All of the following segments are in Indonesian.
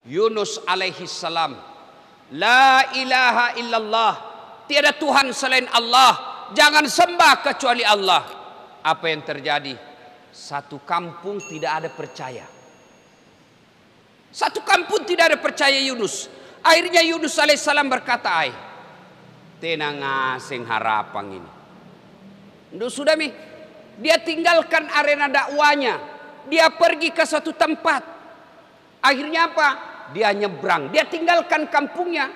Yunus alaihi salam, la ilaha illallah, tiada Tuhan selain Allah, jangan sembah kecuali Allah. Apa yang terjadi? Satu kampung tidak ada percaya. Satu kampung tidak ada percaya Yunus. Akhirnya Yunus alaihissalam berkata, "Ai, tenang asing harapan ini." Sudah mi, dia tinggalkan arena dakwanya, dia pergi ke suatu tempat. Akhirnya apa? Dia nyebrang, dia tinggalkan kampungnya.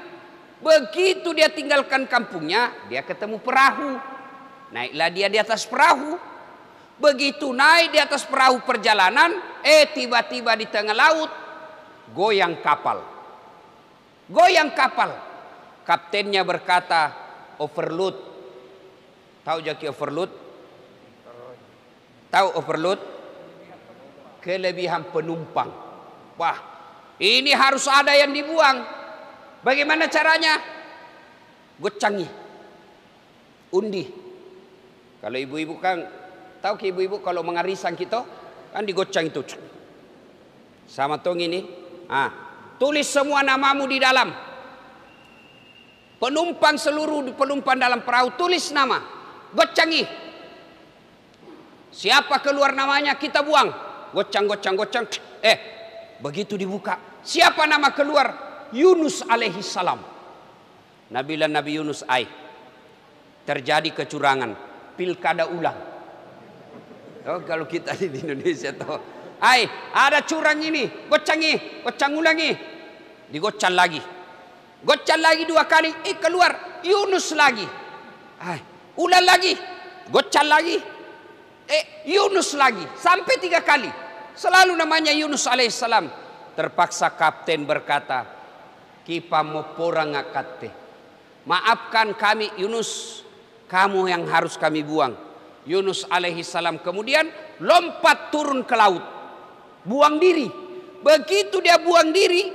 Begitu dia tinggalkan kampungnya, dia ketemu perahu. Naiklah dia di atas perahu. Begitu naik di atas perahu perjalanan, tiba-tiba di tengah laut goyang kapal. Goyang kapal. Kaptennya berkata, overload. Tahu jaki overload? Tahu overload? Kelebihan penumpang. Wah, ini harus ada yang dibuang. Bagaimana caranya? Gocangi. Undi. Kalau ibu-ibu kan, tahu ke ibu-ibu kalau mengarisan kita, kan digocang itu. Sama tong ini. Tulis semua namamu di dalam. Penumpang seluruh penumpang dalam perahu, tulis nama. Gocangi. Siapa keluar namanya kita buang. Gocang. Begitu dibuka. Siapa nama keluar? Yunus alaihi salam. Nabi Yunus terjadi kecurangan. Pilkada ulang. Oh, kalau kita di Indonesia tuh, ada curang ini, gocang ulangi, digocang lagi, gocang lagi 2 kali, keluar Yunus lagi, ulang lagi, gocang lagi, Yunus lagi, sampai 3 kali, selalu namanya Yunus alaihissalam. Terpaksa kapten berkata, "Kipa mau porang ngakate, maafkan kami Yunus, kamu yang harus kami buang." Yunus alaihissalam kemudian lompat turun ke laut, buang diri. Begitu dia buang diri,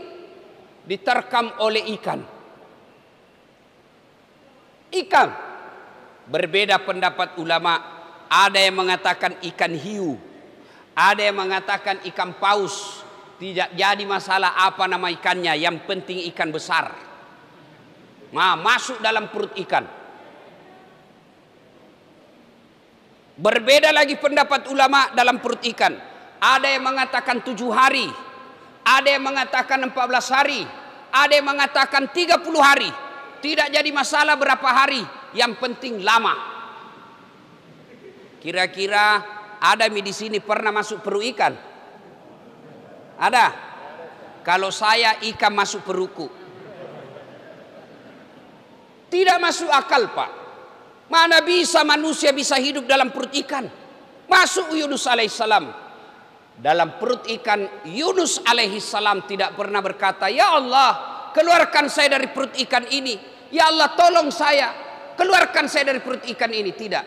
diterkam oleh ikan. Ikan. Berbeda pendapat ulama. Ada yang mengatakan ikan hiu, ada yang mengatakan ikan paus. Tidak jadi masalah apa nama ikannya, yang penting ikan besar. Masuk dalam perut ikan. Berbeda lagi pendapat ulama dalam perut ikan. Ada yang mengatakan 7 hari, ada yang mengatakan 14 hari, ada yang mengatakan 30 hari. Tidak jadi masalah berapa hari, yang penting lama. Kira-kira ada di sini pernah masuk perut ikan? Ada? Kalau saya ikan masuk perutku. Tidak masuk akal, Pak. Mana bisa manusia bisa hidup dalam perut ikan? Masuk Yunus alaihissalam. Dalam perut ikan, Yunus alaihissalam tidak pernah berkata, "Ya Allah, keluarkan saya dari perut ikan ini. Ya Allah, tolong saya, keluarkan saya dari perut ikan ini." Tidak.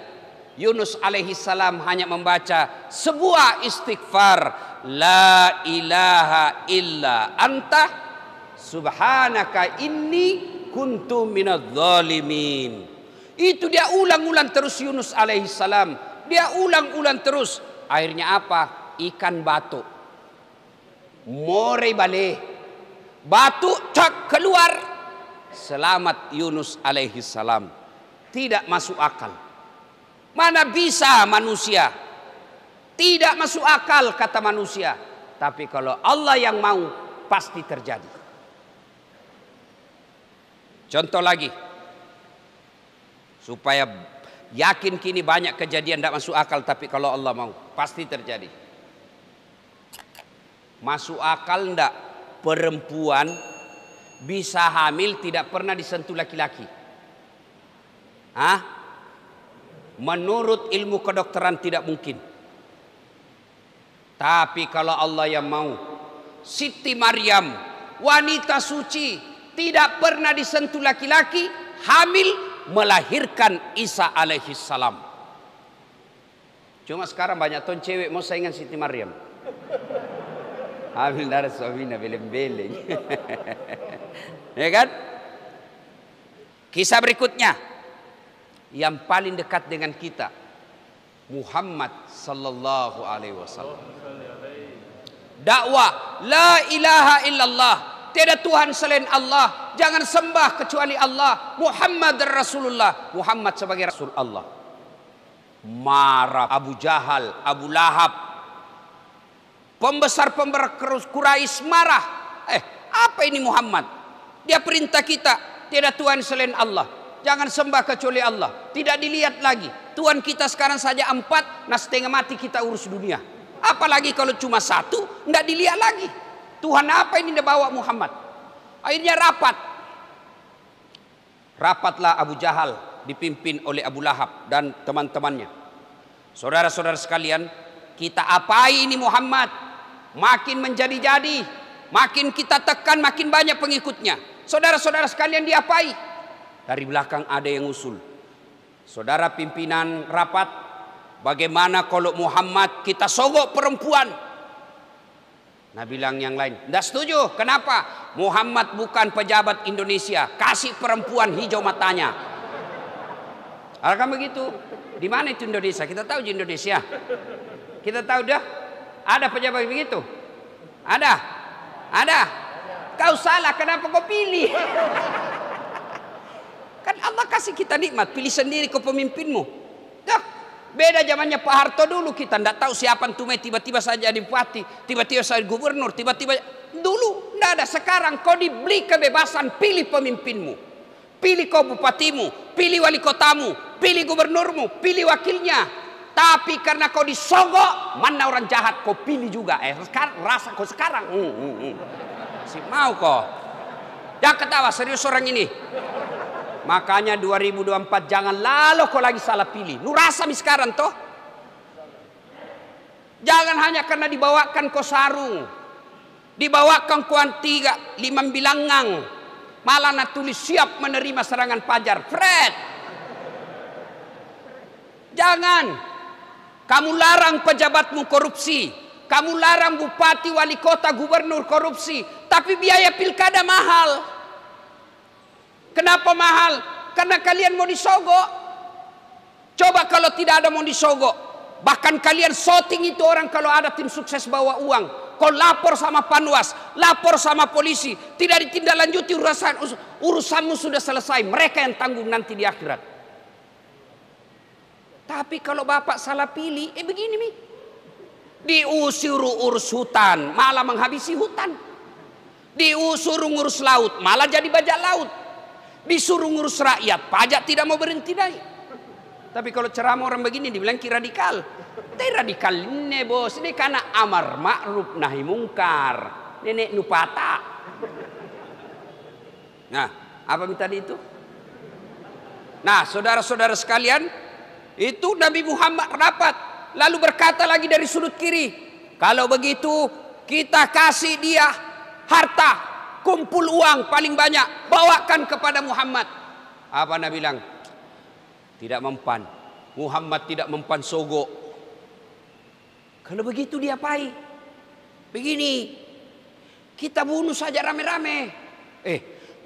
Yunus alaihissalam hanya membaca sebuah istighfar, la ilaha illa anta subhanaka inni kuntu minadz zalimin. Itu dia ulang-ulang terus Yunus alaihissalam. Dia ulang-ulang terus. Akhirnya apa? Ikan batu. More bale. Batu cak keluar. Selamat Yunus alaihissalam. Tidak masuk akal. Mana bisa manusia? Tidak masuk akal kata manusia. Tapi kalau Allah yang mau, pasti terjadi. Contoh lagi. Supaya yakin kini banyak kejadian tidak masuk akal. Tapi kalau Allah mau, pasti terjadi. Masuk akal enggak perempuan bisa hamil tidak pernah disentuh laki-laki? Menurut ilmu kedokteran tidak mungkin. Tapi kalau Allah yang mau, Siti Maryam, wanita suci, tidak pernah disentuh laki-laki, hamil, melahirkan Isa alaihissalam. Cuma sekarang banyak ton cewek mau saingan Siti Maryam. Hamil dari suaminya beleng-beleng. Ya kan? Kisah berikutnya. Yang paling dekat dengan kita, Muhammad sallallahu alaihi wasallam. Dakwah la ilaha illallah, Tiada Tuhan selain Allah. Jangan sembah kecuali Allah. Muhammad Rasulullah. Muhammad sebagai Rasul Allah. Marah Abu Jahal, Abu Lahab, pembesar-pembesar Quraisy marah. Apa ini Muhammad? Dia perintah kita, tiada Tuhan selain Allah. Jangan sembah kecuali Allah. Tidak dilihat lagi. Tuhan kita sekarang saja 4, nah setengah mati kita urus dunia. Apalagi kalau cuma 1, tidak dilihat lagi. Tuhan apa ini dia bawa Muhammad? Akhirnya rapatlah Abu Jahal dipimpin oleh Abu Lahab dan teman-temannya. Saudara-saudara sekalian, kita apai ini Muhammad? Makin menjadi-jadi, makin kita tekan, makin banyak pengikutnya. Saudara-saudara sekalian, diapai? Dari belakang ada yang usul. Saudara pimpinan rapat, bagaimana kalau Muhammad kita sogok perempuan? Nah bilang yang lain, tidak setuju. Kenapa? Muhammad bukan pejabat Indonesia. Kasih perempuan hijau matanya. Kan begitu. Di mana itu Indonesia? Kita tahu di Indonesia. Kita tahu dah. Ada pejabat begitu? Ada? Ada? Kau salah, kenapa kau pilih? Kan Allah kasih kita nikmat. Pilih sendiri kau pemimpinmu. Dah. Beda zamannya Pak Harto dulu, kita tidak tahu siapa tume, tiba-tiba saja jadi bupati, tiba-tiba saja gubernur, tiba-tiba dulu tidak ada. Sekarang kau diberi kebebasan, pilih pemimpinmu, pilih kau bupatimu, pilih wali kotamu, pilih gubernurmu, pilih wakilnya. Tapi karena kau disogok, mana orang jahat kau pilih juga. Sekarang rasa kau sekarang, si mau kau. Jangan ketawa, serius orang ini. Makanya 2024 jangan lalu kau lagi salah pilih. Lu rasa sekarang toh. Jangan hanya karena dibawakan kau sarung, dibawakan kau 3, 5 bilangang, malah nak tulis siap menerima serangan fajar. Fred, jangan. Kamu larang pejabatmu korupsi, kamu larang bupati, wali kota, gubernur korupsi, tapi biaya pilkada mahal. Kenapa mahal? Karena kalian mau disogok. Coba kalau tidak ada mau disogok, bahkan kalian shooting itu orang kalau ada tim sukses bawa uang, kau lapor sama Panwas, lapor sama polisi, tidak ditindaklanjuti urusanmu sudah selesai, mereka yang tanggung nanti di akhirat. Tapi kalau bapak salah pilih, begini nih, diusir urus hutan, malah menghabisi hutan, diusir ngurus laut, malah jadi bajak laut. Disuruh ngurus rakyat, pajak tidak mau berhenti naik. Tapi kalau ceramah orang begini dibilang radikal. Tapi radikal ini bos, ini karena amar ma'ruf nahi mungkar. Nenek nupata. Nah, apa tadi itu? Nah, saudara-saudara sekalian, itu Nabi Muhammad rapat, lalu berkata lagi dari sudut kiri, kalau begitu kita kasih dia harta. Kumpul uang paling banyak, bawakan kepada Muhammad. Apa Nabi bilang? Tidak mempan. Muhammad tidak mempan sogok. Kalau begitu diapai? Begini, kita bunuh saja rame-rame.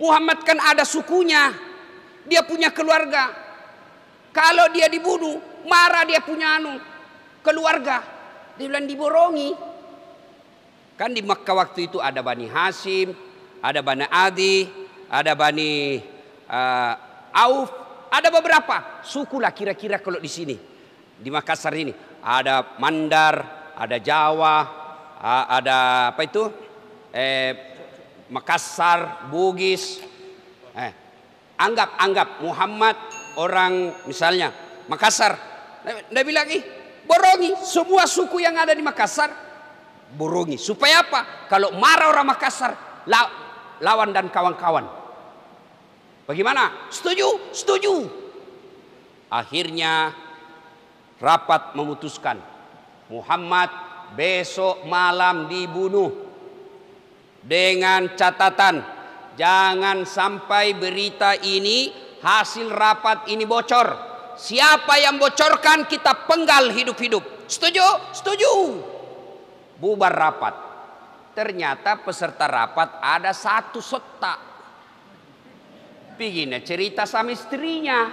Muhammad kan ada sukunya, dia punya keluarga. Kalau dia dibunuh, marah dia punya keluarga. Dia bilang diborongi. Kan di Makkah waktu itu ada Bani Hashim, ada Bani Adi, ada Bani Auf, ada beberapa suku lah kira-kira kalau di sini. Di Makassar ini ada Mandar, ada Jawa, ada apa itu? Makassar, Bugis. Anggap Muhammad orang misalnya Makassar. Dia bilang borongi semua suku yang ada di Makassar, borongi. Supaya apa? Kalau marah orang Makassar, lawan dan kawan-kawan. Bagaimana? Setuju? Setuju. Akhirnya rapat memutuskan Muhammad besok malam dibunuh. Dengan catatan jangan sampai berita ini, hasil rapat ini bocor. Siapa yang bocorkan kita penggal hidup-hidup. Setuju? Setuju. Bubar rapat. Ternyata peserta rapat ada satu sotak. Begini cerita sama istrinya.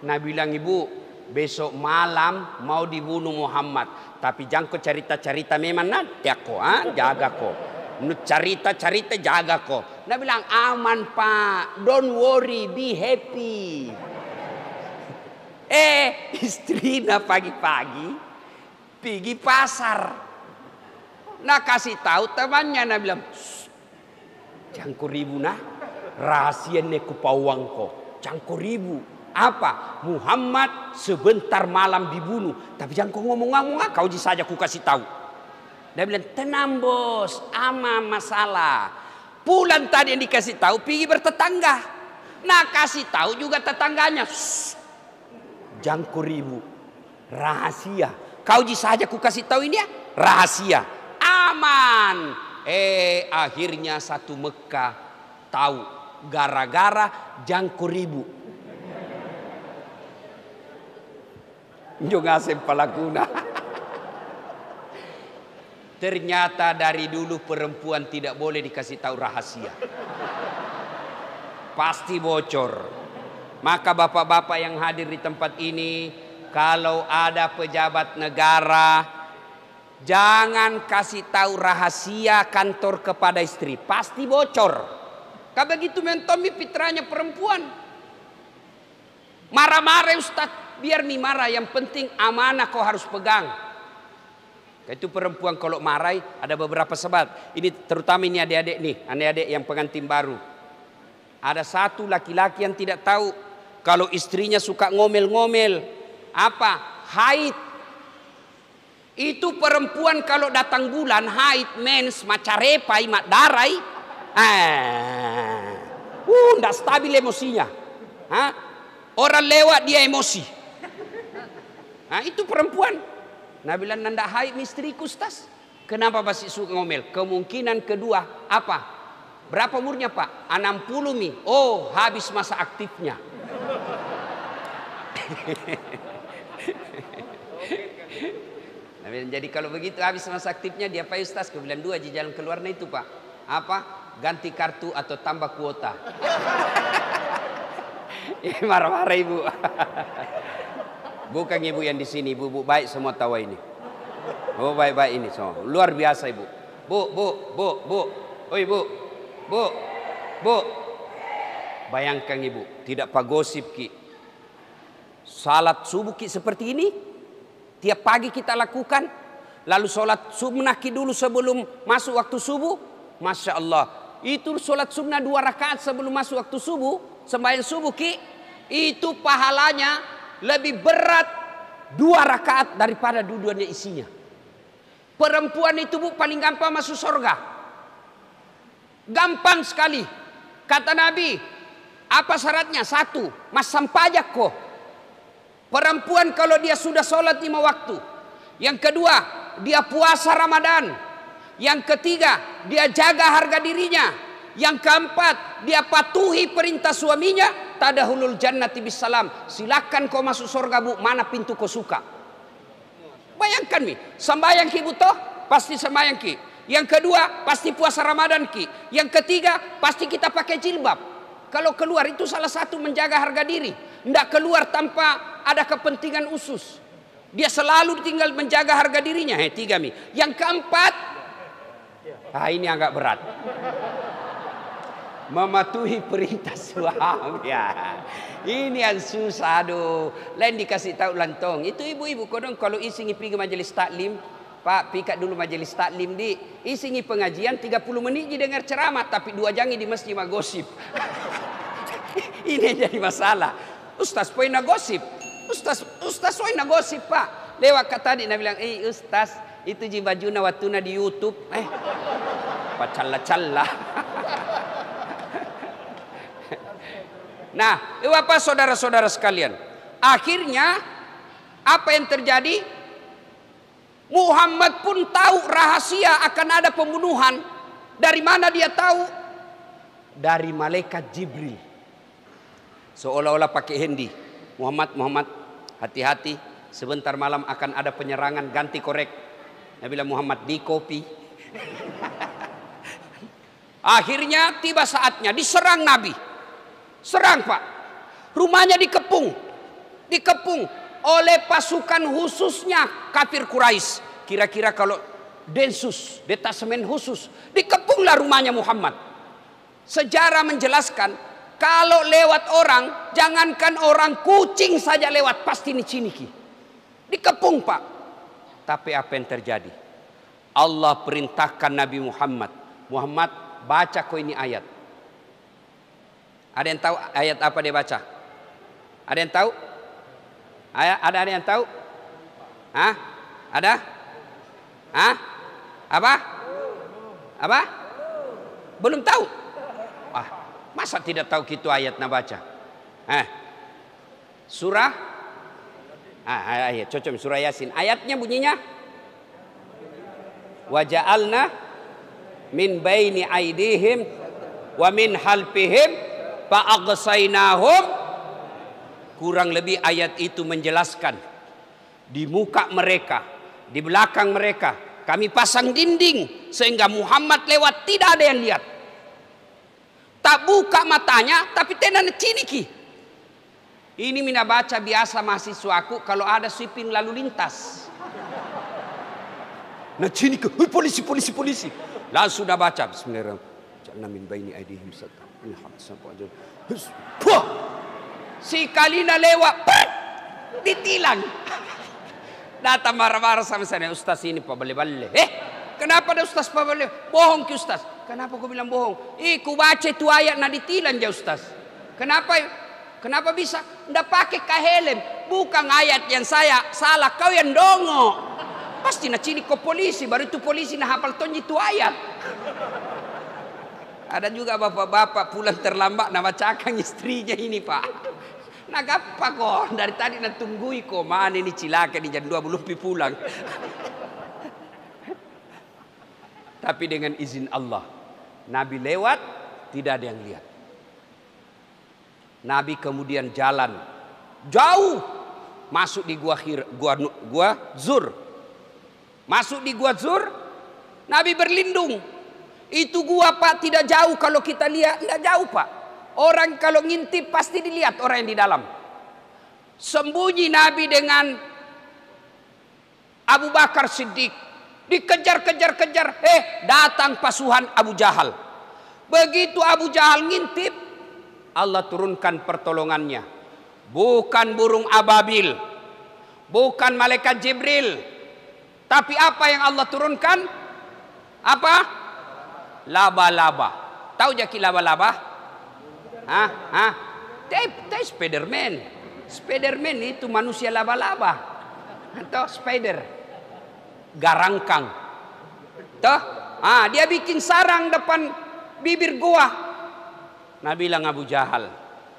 Nah bilang, ibu besok malam mau dibunuh Muhammad. Tapi jangan kau cerita-cerita memang nanti aku jaga kau. Menurut cerita jaga kok. Nabi bilang aman pak, don't worry, be happy. Istrinya pagi-pagi pergi pasar. Nah kasih tahu temannya, Nabi bilang, jangan ribu nah, rahasia neku pawang kok, jangan ribu. Apa? Muhammad sebentar malam dibunuh, tapi jangan kau ngomong-ngomong, kau saja ku kasih tahu. Dia bilang, tenang bos, ama masalah. Pulang tadi yang dikasih tahu, pergi bertetangga. Nah kasih tahu juga tetangganya. Jangan ribu, rahasia. Kau saja ku kasih tahu ini ya, rahasia. Aman. Akhirnya satu Mekah tahu gara-gara jangan ribu. Juga sempalakuna. Ternyata dari dulu perempuan tidak boleh dikasih tahu rahasia. Pasti bocor. Maka bapak-bapak yang hadir di tempat ini, kalau ada pejabat negara, jangan kasih tahu rahasia kantor kepada istri. Pasti bocor. Kalau begitu mentomi fitrahnya perempuan. Marah-marah Ustaz, biar mi marah. Yang penting amanah kau harus pegang. Itu perempuan kalau marah ada beberapa sebab. Ini terutama ini adik-adik nih, adik-adik yang pengantin baru. Ada satu laki-laki yang tidak tahu kalau istrinya suka ngomel-ngomel. Apa? Haid. Itu perempuan kalau datang bulan haid, mens, macarepai, mak darai. Nggak stabil emosinya. Orang lewat dia emosi. Itu perempuan. Nabi bilang nanda haid istriku Ustaz. Kenapa masih suka ngomel? Kemungkinan kedua apa? Berapa umurnya Pak? 60 mi. Oh habis masa aktifnya. Jadi kalau begitu habis masa aktifnya dia Pak Ustaz. Kemudian 2 di jalan keluarnya itu Pak. Apa? Ganti kartu atau tambah kuota. Marah-marah ibu. Bukan ibu yang di sini, ibu baik semua tahu ini. Oh baik-baik ini semua. Luar biasa ibu. Bu. Oh ibu. Bu. Bayangkan ibu, tidak pak gosip ki. Salat subuh ki seperti ini. Tiap pagi kita lakukan. Lalu sholat sunnah ki dulu sebelum masuk waktu subuh. Masya Allah. Itu sholat sunnah 2 rakaat sebelum masuk waktu subuh. Sembahyang subuh ki. Itu pahalanya lebih berat 2 rakaat daripada dua-duanya isinya. Perempuan itu bu paling gampang masuk surga. Gampang sekali. Kata Nabi, apa syaratnya? 1, masam pajak kok. Perempuan kalau dia sudah sholat 5 waktu. Yang kedua, dia puasa Ramadan. Yang ketiga, dia jaga harga dirinya. Yang keempat, dia patuhi perintah suaminya. Tadahulul jannati bisalam. Silakan kau masuk surga bu. Mana pintu kau suka. Bayangkan mi. Sembayang ki butoh. Pasti sembayang ki. Yang kedua pasti puasa Ramadan ki. Yang ketiga pasti kita pakai jilbab. Kalau keluar itu salah satu menjaga harga diri. Tidak keluar tanpa ada kepentingan usus. Dia selalu tinggal menjaga harga dirinya. 3 mi. Yang keempat. Ini agak berat. Mematuhi perintah suami ya. Ini yang susah aduh. Lain dikasih tahu lantong. Itu ibu-ibu kodong kalau isingi pergi majelis taklim, Pak pikat dulu majelis taklim di isingi pengajian 30 menit dengar ceramah tapi 2 jangi di masjid gosip. Ini jadi masalah. Ustaz poin gosip. Ustaz poin gosip Pak. Lewat kata tadi Nabi bilang, Ustaz itu ji bajuna watuna di YouTube. Pacalla-calla. Nah, apa saudara-saudara sekalian? Akhirnya apa yang terjadi? Muhammad pun tahu rahasia akan ada pembunuhan. Dari mana dia tahu? Dari malaikat Jibril. Seolah-olah pakai hendi. Muhammad, hati-hati. Sebentar malam akan ada penyerangan, ganti korek. Nabi bilang Muhammad di kopi. Akhirnya tiba saatnya diserang Nabi. Serang Pak. Rumahnya dikepung oleh pasukan khususnya kafir Quraisy. Kira-kira kalau Densus, detasemen khusus. Dikepunglah rumahnya Muhammad. Sejarah menjelaskan, kalau lewat orang, jangankan orang, kucing saja lewat pasti diciniki. Dikepung Pak. Tapi apa yang terjadi? Allah perintahkan Nabi Muhammad. Muhammad, baca kau ini ayat. Ada yang tahu ayat apa dia baca? Ada yang tahu? Ada yang tahu? Hah? Ada? Hah? Apa? Apa? Belum tahu? Ah, masa tidak tahu gitu ayatnya baca? Surah? Ayat cocok surah Yasin. Ayatnya bunyinya? Wa ja'alna min baini aidihim wa min halfihim fa'aghsaynahum. Kurang lebih ayat itu menjelaskan, di muka mereka, di belakang mereka kami pasang dinding sehingga Muhammad lewat tidak ada yang lihat. Tak buka matanya tapi tenan ciniki. Ini mina baca biasa mahasiswaku kalau ada sweeping lalu lintas. Nah ciniki, polisi. Langsung sudah baca bismillahirrahmanirrahim. Jangan min baini aidihim satu. Si Kalina lewat, ditilang. Datang marah-marah sama saya, Ustaz ini Pak bale-bale. Kenapa ada Ustaz Pak bale? Bohong ke Ustaz. Kenapa kau bilang bohong? Ku baca itu ayat na ditilang ya Ustaz. Kenapa bisa? Ndak pakai helm. Bukan ayat yang saya salah, kau yang dongo. Pasti na cini ke polisi, baru itu polisi na hafal tonji itu ayat. Ada juga bapak-bapak pulang terlambat na bacakan istrinya ini Pak. Nagapa kok dari tadi natunggui kok mana ini cilaka di jam 2 belum pulang. Tapi dengan izin Allah, Nabi lewat tidak ada yang lihat. Nabi kemudian jalan jauh masuk di gua Zur. Masuk di gua Zur, Nabi berlindung. Itu gua Pak tidak jauh kalau kita lihat, tidak jauh Pak. Orang kalau ngintip pasti dilihat orang yang di dalam. Sembunyi Nabi dengan Abu Bakar Siddiq. Dikejar-kejar. Datang pasukan Abu Jahal. Begitu Abu Jahal ngintip, Allah turunkan pertolongannya. Bukan burung ababil. Bukan malaikat Jibril. Tapi apa yang Allah turunkan? Apa? Laba-laba. Tahu jaki laba-laba? Spiderman itu manusia laba-laba. Atau spider. Garangkang. Toh? Dia bikin sarang depan bibir gua. Nabi bilang Abu Jahal.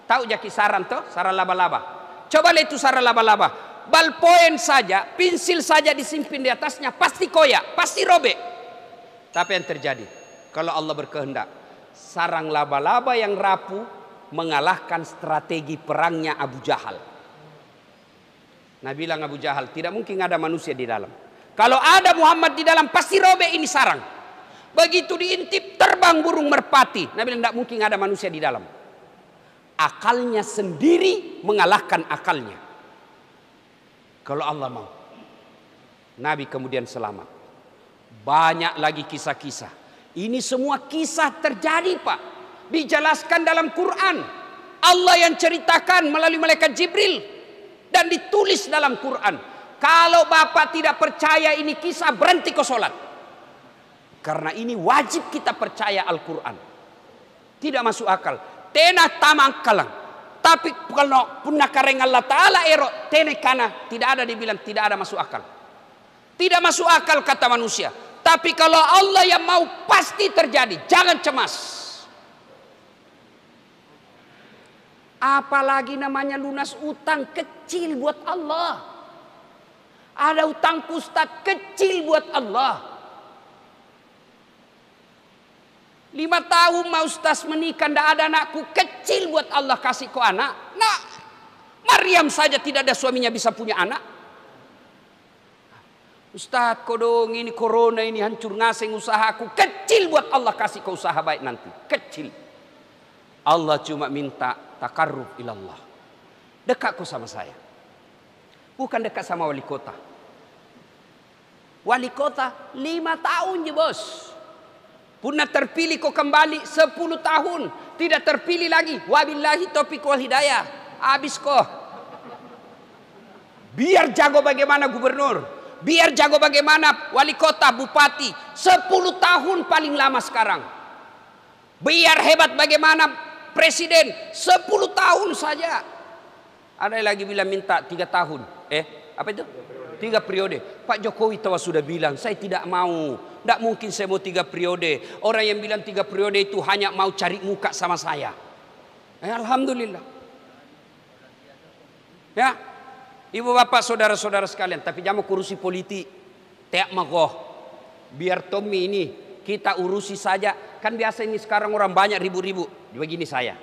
Tahu jaki sarang toh? Sarang laba-laba. Coba lihat itu sarang laba-laba. Balpoen saja, pensil saja disimpan di atasnya pasti koyak, pasti robek. Tapi yang terjadi? Kalau Allah berkehendak, sarang laba-laba yang rapuh mengalahkan strategi perangnya Abu Jahal. Nabi bilang Abu Jahal, tidak mungkin ada manusia di dalam. Kalau ada Muhammad di dalam pasti robek ini sarang. Begitu diintip terbang burung merpati. Nabi bilang tidak mungkin ada manusia di dalam. Akalnya sendiri mengalahkan akalnya. Kalau Allah mau. Nabi kemudian selamat. Banyak lagi kisah-kisah. Ini semua kisah terjadi Pak. Dijelaskan dalam Quran. Allah yang ceritakan melalui malaikat Jibril. Dan ditulis dalam Quran. Kalau Bapak tidak percaya ini kisah, berhenti ke sholat. Karena ini wajib kita percaya Al-Quran. Tidak masuk akal. Tenah tamang kalang. Tapi kalau punna kareng Allah Ta'ala erok. Tenah kana. Tidak ada dibilang tidak ada masuk akal. Tidak masuk akal kata manusia. Tapi kalau Allah yang mau pasti terjadi. Jangan cemas. Apalagi namanya lunas utang kecil buat Allah. Ada utang ustad kecil buat Allah. 5 tahun mau ustaz menikah ndak ada anakku, kecil buat Allah kasih kau anak. Nah, Maryam saja tidak ada suaminya bisa punya anak. Ustaz kodong ini corona ini hancur ngaseng usahaku, kecil buat Allah kasih kau usaha baik nanti, kecil. Allah cuma minta takarrub ilallah. Dekat kau sama saya. Bukan dekat sama wali kota. Wali kota 5 tahun je bos. Pernah terpilih kok kembali 10 tahun. Tidak terpilih lagi. Wabillahi taufiq wal hidayah. Habis kok. Biar jago bagaimana gubernur. Biar jago bagaimana wali kota, bupati. 10 tahun paling lama sekarang. Biar hebat bagaimana presiden. 10 tahun saja. Ada yang lagi bilang minta 3 tahun. Apa itu? 3 periode. Pak Jokowi tahu sudah bilang, saya tidak mau. Tidak mungkin saya mau 3 periode. Orang yang bilang 3 periode itu hanya mau cari muka sama saya. Alhamdulillah. Ya, ibu bapak saudara-saudara sekalian. Tapi jangan kurusi politik. Tiap magoh. Biar Tommy ini kita urusi saja. Kan biasa ini sekarang orang banyak ribu-ribu. Begini saya.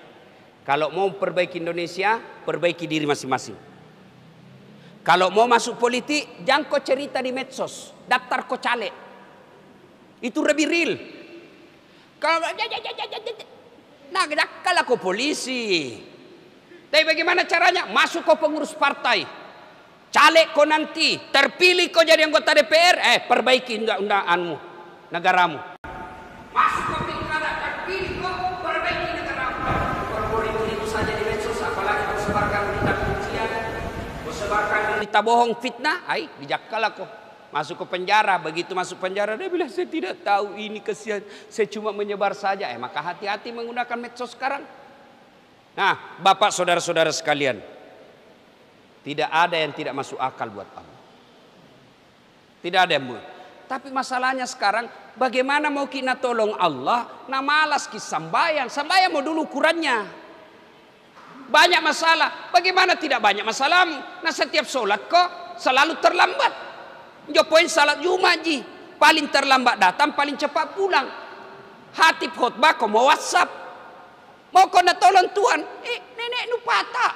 Kalau mau perbaiki Indonesia, perbaiki diri masing-masing. Kalau mau masuk politik, jangan kau cerita di medsos. Daftar kau caleg. Itu lebih real. Kalau kalau kau polisi. Tapi bagaimana caranya? Masuk kau pengurus partai. Caleg kau nanti. Terpilih kau jadi anggota DPR. Perbaiki undang-undangmu. Negaramu. Masuk kau pilkada. Terpilih kau. Perbaiki negaramu. Kalau itu saja di medsos. Apalagi kau sebarkan berita kebencian. Kau sebarkan berita bohong, fitnah. Dijakal kau. Masuk ke penjara. Begitu masuk penjara dia bilang saya tidak tahu ini kesian. Saya cuma menyebar saja. Maka hati-hati menggunakan medsos sekarang. Nah, bapak saudara-saudara sekalian. Tidak ada yang tidak masuk akal buat Allah. Tidak ada yang buat. Tapi masalahnya sekarang bagaimana mau kita tolong Allah. Nah malas kita sambayan. Sambayan mau dulu ukurannya. Banyak masalah. Bagaimana tidak banyak masalahmu. Nah setiap sholat kok selalu terlambat. Jopoin salat Jumat ji. Paling terlambat datang, paling cepat pulang. Hatib khutbah kau mau WhatsApp. Mau kau nak tolong Tuhan. Nenek nu patah.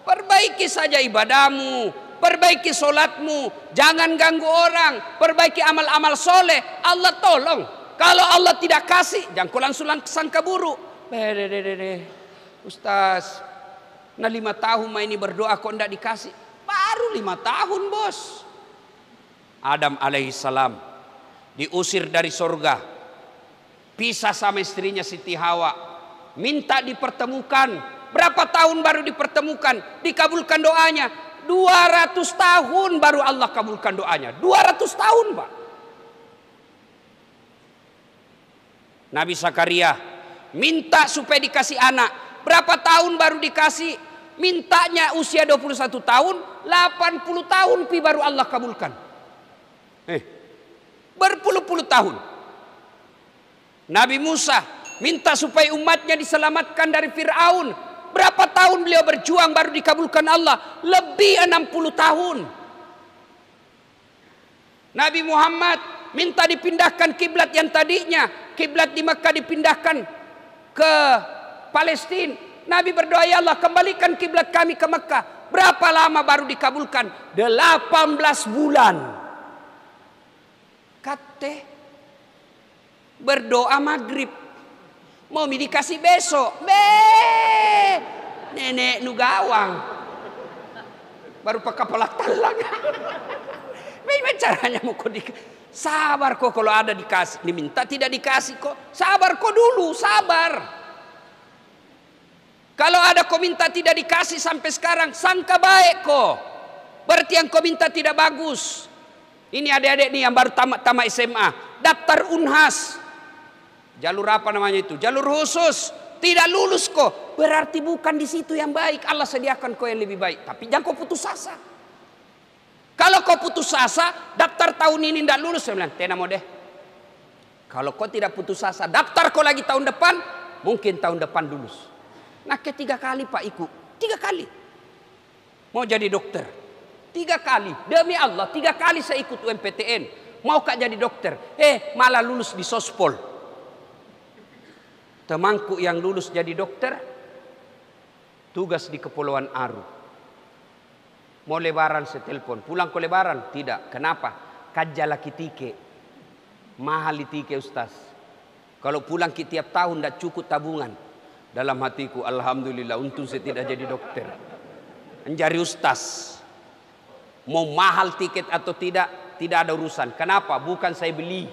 Perbaiki saja ibadahmu. Perbaiki solatmu. Jangan ganggu orang. Perbaiki amal-amal soleh. Allah tolong. Kalau Allah tidak kasih, jangan kau langsung sangka buruk. Ustaz, nah 5 tahun ini berdoa kok tidak dikasih. Baru 5 tahun bos. Adam alaihissalam diusir dari surga. Pisah sama istrinya Siti Hawa. Minta dipertemukan. Berapa tahun baru dipertemukan. Dikabulkan doanya. 200 tahun baru Allah kabulkan doanya. 200 tahun Pak. Nabi Zakaria minta supaya dikasih anak. Berapa tahun baru dikasih? Mintanya usia 21 tahun, 80 tahun pi baru Allah kabulkan. Berpuluh-puluh tahun. Nabi Musa minta supaya umatnya diselamatkan dari Fir'aun. Berapa tahun beliau berjuang baru dikabulkan Allah? Lebih 60 tahun. Nabi Muhammad minta dipindahkan kiblat yang tadinya. Kiblat di Mekah dipindahkan ke Palestina. Nabi berdoa, ya Allah kembalikan kiblat kami ke Mekah. Berapa lama baru dikabulkan? 18 bulan. Kate berdoa maghrib. Mau dikasih besok. Nenek nu gawang. Baru pakai kepala talang. Bagaimana caranya mau kau sabar kok kalau ada dikasih. Diminta tidak dikasih kok. Sabar kok dulu, sabar. Kalau ada kau minta tidak dikasih sampai sekarang, sangka baik kok. Berarti yang kau minta tidak bagus. Ini adik-adik nih yang baru tamat SMA. Daftar Unhas. Jalur apa namanya itu? Jalur khusus. Tidak lulus kok. Berarti bukan di situ yang baik. Allah sediakan kau yang lebih baik. Tapi jangan kau putus asa. Kalau kau putus asa, daftar tahun ini tidak lulus. Saya bilang, tena mau deh. Kalau kau tidak putus asa, daftar kau lagi tahun depan. Mungkin tahun depan lulus. Nah 3 kali Pak ikut. 3 kali. Mau jadi dokter. 3 kali. Demi Allah 3 kali saya ikut UMPTN. Mau kak jadi dokter. Malah lulus di Sospol. Temanku yang lulus jadi dokter. Tugas di Kepulauan Aru. Mau lebaran saya telepon. Pulang ke lebaran? Tidak. Kenapa? Kajala kitike. Mahal tike Ustaz. Kalau pulang tiap tahun tidak cukup tabungan. Dalam hatiku, alhamdulillah, untung saya tidak jadi dokter. Menjadi ustaz. Mau mahal tiket atau tidak ada urusan. Kenapa? Bukan saya beli.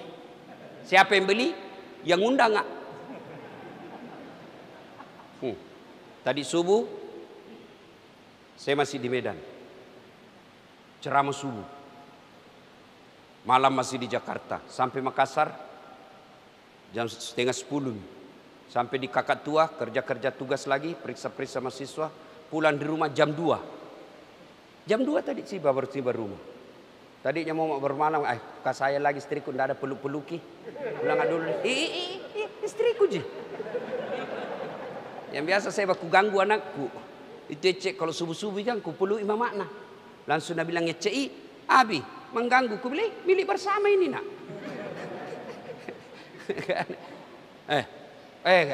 Siapa yang beli? Yang undang nggak? Tadi subuh saya masih di Medan, ceramah subuh. Malam masih di Jakarta, sampai Makassar jam 9:30. Sampai di Kakatua kerja tugas lagi, periksa mahasiswa. Pulang di rumah jam 2. Jam 2 tadi baru tiba rumah. Tadinya mau bermalam, kak saya lagi istriku tidak ada peluk-peluki. Pulang dulu. Istriku je. Yang biasa saya baku ganggu anakku. Itu cek kalau subuh-subuh jangan ku peluk imam makna. Langsung dia bilang cek, Abi mengganggu. Ku bilang milik bersama ini nak.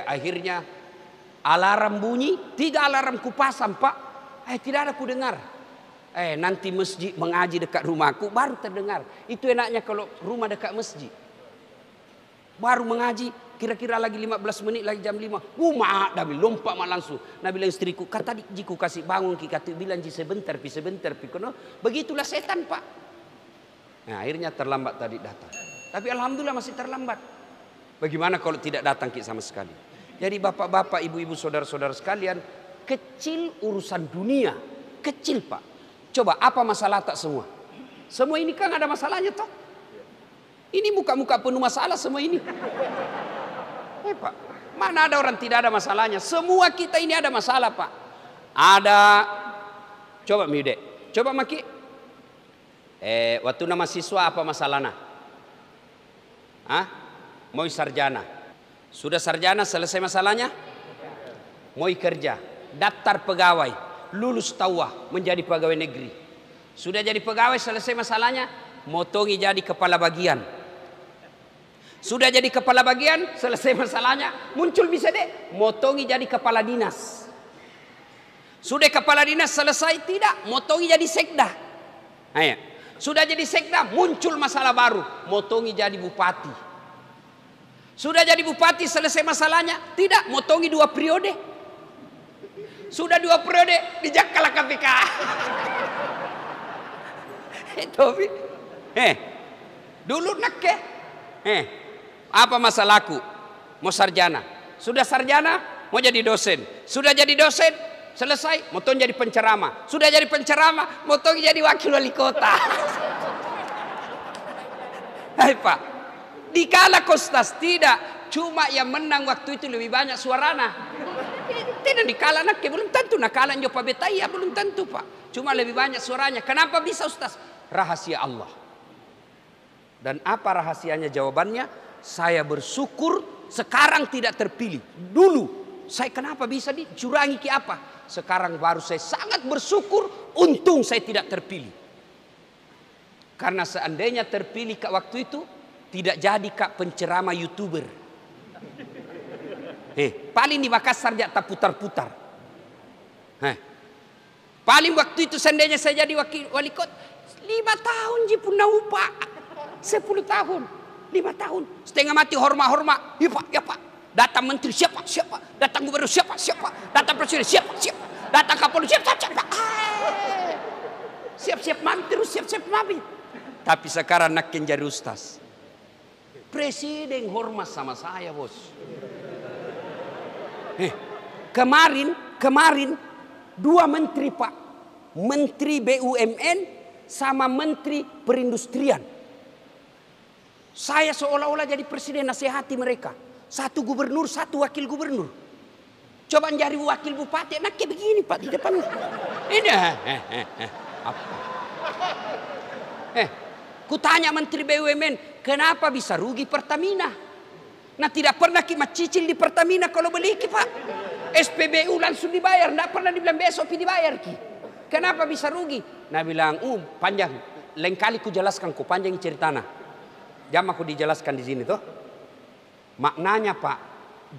Akhirnya alarm bunyi, 3 alarm ku pasang pak. Tidak ada ku dengar. Nanti masjid mengaji dekat rumahku baru terdengar. Itu enaknya kalau rumah dekat masjid. Baru mengaji, kira-kira lagi 15 menit lagi jam 5. Mak dah lompat mak langsung. Nah bilang istriku, kata tadi jiku kasih bangun ki kata bilang ji sebentar pi. Kono begitulah setan pak. Nah akhirnya terlambat tadi datang. Tapi alhamdulillah masih terlambat. Bagaimana kalau tidak datang ki sama sekali? Jadi bapak-bapak, ibu-ibu, saudara-saudara sekalian, kecil urusan dunia, kecil pak. Coba apa masalah tak semua? Semua ini kan ada masalahnya toh. Ini muka-muka penuh masalah semua ini. Pak, mana ada orang tidak ada masalahnya? Semua kita ini ada masalah pak. Ada. Coba Miude, coba Maki. Waktu nama siswa apa masalahnya? Mau sarjana. Sudah sarjana selesai masalahnya? Mau kerja, daftar pegawai, lulus tawah menjadi pegawai negeri. Sudah jadi pegawai selesai masalahnya? Motongi jadi kepala bagian. Sudah jadi kepala bagian, selesai masalahnya, muncul bisa deh, motongi jadi kepala dinas. Sudah kepala dinas selesai tidak, motongi jadi sekda. Sudah jadi sekda, muncul masalah baru, motongi jadi bupati. Sudah jadi bupati selesai masalahnya, tidak, motongi 2 periode. Sudah 2 periode, dijakala KPK. Tapi, dulu nak apa masalahku? Mau sarjana. Sudah sarjana, mau jadi dosen. Sudah jadi dosen, selesai, mau jadi penceramah. Sudah jadi penceramah, mau jadi wakil wali kota. Hai Pak, dikala kostas tidak, cuma yang menang waktu itu lebih banyak suarana. Tidak dikala nak, belum tentu nakala nyoba betaya, belum tentu Pak. Cuma lebih banyak suaranya. Kenapa bisa Ustaz? Rahasia Allah. Dan apa rahasianya? Jawabannya, saya bersyukur sekarang tidak terpilih. Dulu saya kenapa bisa dicurangi ke apa? Sekarang baru saya sangat bersyukur untung saya tidak terpilih. Karena seandainya terpilih Kak waktu itu, tidak jadi Kak penceramah YouTuber. Paling di Makassar tak putar-putar. Paling waktu itu seandainya saya jadi wali kota, 5 tahun je pun upah. 10 tahun, 5 tahun, setengah mati hormat. Ya pak. Datang menteri siapa? Datang gubernur siapa? Datang presiden siapa? Datang kapolri siapa? Siap-siap mantri, siap-siap mabit. Tapi sekarang nak jadi ustaz. Presiden hormat sama saya bos. Kemarin 2 menteri pak, menteri BUMN sama menteri perindustrian. Saya seolah-olah jadi presiden nasihati mereka. 1 gubernur, 1 wakil gubernur. Coba cari wakil bupati, enak kayak begini Pak di depan. Ini apa? Kutanya menteri BUMN, kenapa bisa rugi Pertamina? Nah tidak pernah kita cicil di Pertamina kalau beli Pak. SPBU langsung dibayar, tidak pernah dibilang besok dibayar Ki. Kenapa bisa rugi? Nah bilang, panjang. Lain kali ku jelaskan ku panjang ceritanya. Jangan aku dijelaskan di sini toh. Maknanya Pak,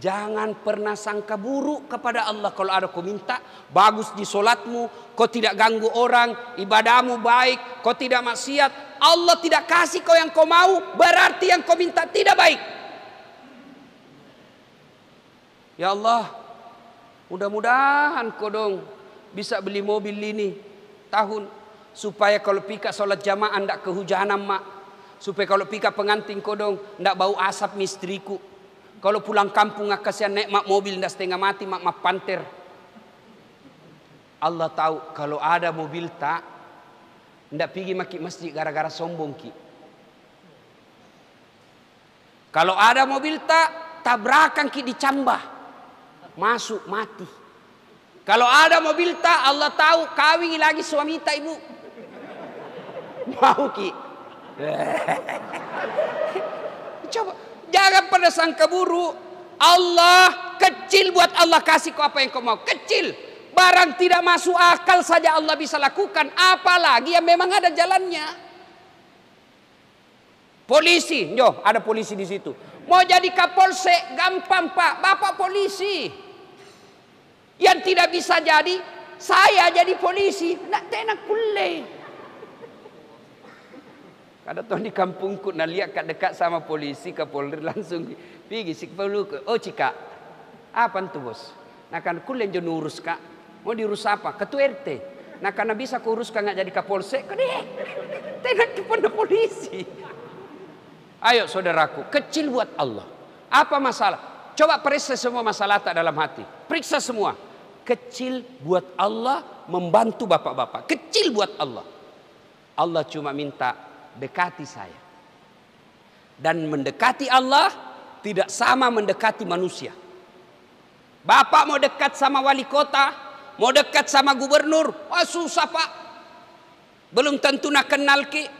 jangan pernah sangka buruk kepada Allah. Kalau ada kau minta bagus di solatmu, kau tidak ganggu orang, ibadahmu baik, kau tidak maksiat, Allah tidak kasih kau yang kau mau, berarti yang kau minta tidak baik. Ya Allah, mudah-mudahan kau dong bisa beli mobil ini tahun Supaya kalau pika sholat jamaah ndak kehujanan mak. Supaya kalau pika pengantin kodong ndak bau asap mistriku. Kalau pulang kampung kasihan naik mak mobil ndak setengah mati mak panter. Allah tahu kalau ada mobil tak ndak pergi maki masjid gara-gara sombong ki. Kalau ada mobil tak tabrakan ki dicambah. Masuk mati. Kalau ada mobil tak Allah tahu kawin lagi suami tak ibu. Mau ki. Coba jangan pada sangka buruk. Allah kecil buat Allah kasih kau apa yang kau mau. Kecil. Barang tidak masuk akal saja Allah bisa lakukan. Apalagi yang memang ada jalannya. Polisi, yo ada polisi di situ. Mau jadi kapolsek gampang pak, bapak polisi. Yang tidak bisa jadi, saya jadi polisi. Nak tenak kulle. Ada tuh di kampungku, nak lihat kat dekat sama polisi, kapolri langsung pergi sik perlu. Oh cika, apa tu bos? Nak kan kulle jo nurus kak. Mau diurus apa? Ketua RT. Nah karena bisa kuruskan nggak jadi kapolsek, tenak kepada polisi. Ayo saudaraku, kecil buat Allah. Apa masalah? Coba periksa semua masalah tak dalam hati. Periksa semua. Kecil buat Allah membantu bapak-bapak. Kecil buat Allah. Allah cuma minta dekati saya. Dan mendekati Allah tidak sama mendekati manusia. Bapak mau dekat sama wali kota, mau dekat sama gubernur, wah susah pak. Belum tentu nak kenal ki.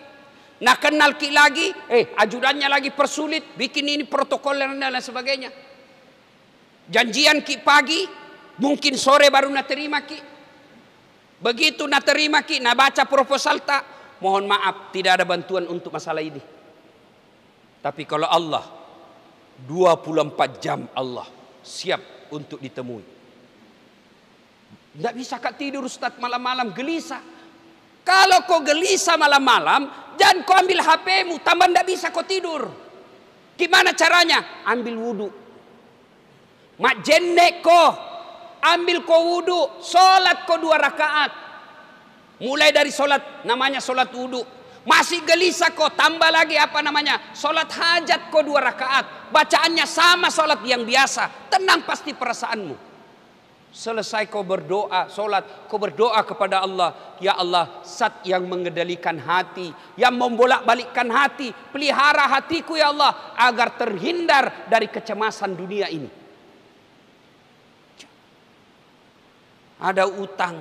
Nak kenal ki lagi, ajudannya lagi persulit, bikin ini protokol dan lain sebagainya. Janjian ki pagi, mungkin sore baru nak terima ki. Begitu nak terima ki, nak baca proposal tak, mohon maaf tidak ada bantuan untuk masalah ini. Tapi kalau Allah 24 jam Allah siap untuk ditemui. Tidak bisa kak tidur Ustaz malam-malam gelisah. Kalau kau gelisah malam-malam, jangan kau ambil HP-mu, tambah tidak bisa kau tidur. Gimana caranya? Ambil wudu. Mak jenek kau, ambil kau wudu, solat kau 2 rakaat. Mulai dari solat, namanya solat wudu. Masih gelisah kau, tambah lagi apa namanya? Solat hajat kau 2 rakaat. Bacaannya sama solat yang biasa. Tenang pasti perasaanmu. Selesai kau berdoa, solat, kau berdoa kepada Allah. Ya Allah, zat yang mengendalikan hati, yang membolak-balikkan hati, pelihara hatiku ya Allah, agar terhindar dari kecemasan dunia ini. Ada utang.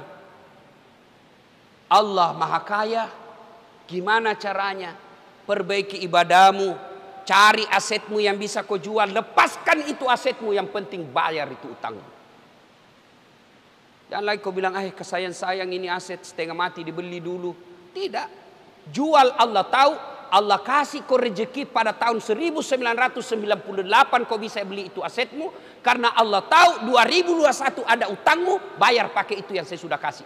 Allah Maha Kaya. Gimana caranya? Perbaiki ibadahmu, cari asetmu yang bisa kau jual, lepaskan itu asetmu, yang penting bayar itu utangmu. Jangan lagi kau bilang, kesayang-sayang ini aset setengah mati dibeli dulu. Tidak. Jual Allah tahu. Allah kasih kau rezeki pada tahun 1998 kau bisa beli itu asetmu. Karena Allah tahu 2021 ada utangmu. Bayar pakai itu yang saya sudah kasih.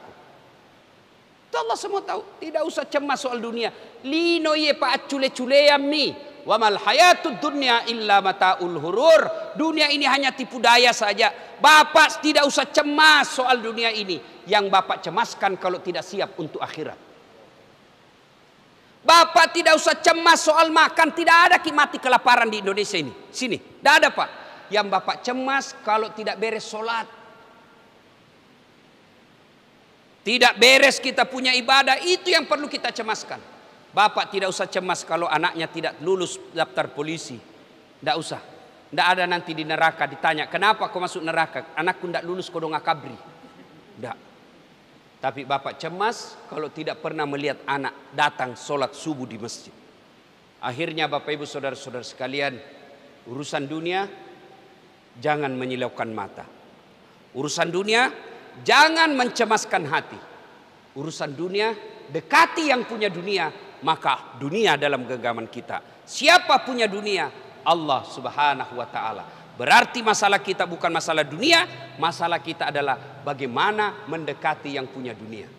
Itu Allah semua tahu. Tidak usah cemas soal dunia. Lino ye pa cule-culeam nih. Wa mal hayatud dunya illa mataul hurur. Dunia ini hanya tipu daya saja. Bapak tidak usah cemas soal dunia ini. Yang bapak cemaskan kalau tidak siap untuk akhirat. Bapak tidak usah cemas soal makan. Tidak ada mati kelaparan di Indonesia ini. Sini, tidak ada pak. Yang bapak cemas kalau tidak beres sholat. Tidak beres kita punya ibadah. Itu yang perlu kita cemaskan. Bapak tidak usah cemas kalau anaknya tidak lulus daftar polisi. Tidak usah. Tidak ada nanti di neraka ditanya, kenapa kau masuk neraka? Anakku tidak lulus kodong akabri. Tidak. Tapi bapak cemas kalau tidak pernah melihat anak datang sholat subuh di masjid. Akhirnya bapak ibu saudara-saudara sekalian, urusan dunia jangan menyilaukan mata. Urusan dunia jangan mencemaskan hati. Urusan dunia dekati yang punya dunia. Maka dunia dalam genggaman kita. Siapa punya dunia? Allah Subhanahu wa ta'ala. Berarti masalah kita bukan masalah dunia. Masalah kita adalah bagaimana mendekati yang punya dunia.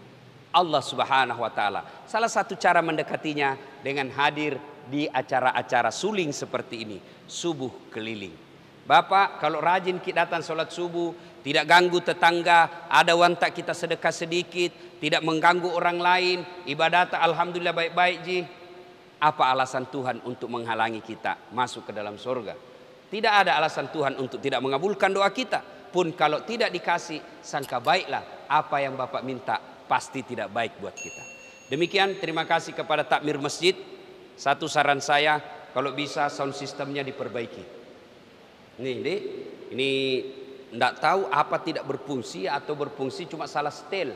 Allah Subhanahu wa ta'ala. Salah satu cara mendekatinya dengan hadir di acara-acara suling seperti ini. Subuh keliling. Bapak, kalau rajin kita datang sholat subuh, tidak ganggu tetangga, ada wantak kita sedekah sedikit, tidak mengganggu orang lain, ibadat alhamdulillah baik-baik ji. Apa alasan Tuhan untuk menghalangi kita masuk ke dalam surga? Tidak ada alasan Tuhan untuk tidak mengabulkan doa kita. Pun kalau tidak dikasih, sangka baiklah apa yang Bapak minta pasti tidak baik buat kita. Demikian, terima kasih kepada takmir masjid. Satu saran saya, kalau bisa sound systemnya diperbaiki. Ini tidak tahu apa tidak berfungsi atau berfungsi cuma salah setel.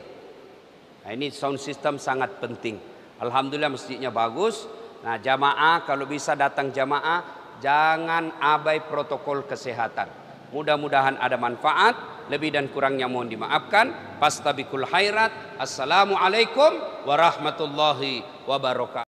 Nah, ini sound system sangat penting. Alhamdulillah masjidnya bagus. Nah, jamaah kalau bisa datang jamaah, jangan abai protokol kesehatan. Mudah-mudahan ada manfaat. Lebih dan kurangnya mohon dimaafkan. Fastabiqul khairat. Assalamualaikum warahmatullahi wabarakatuh.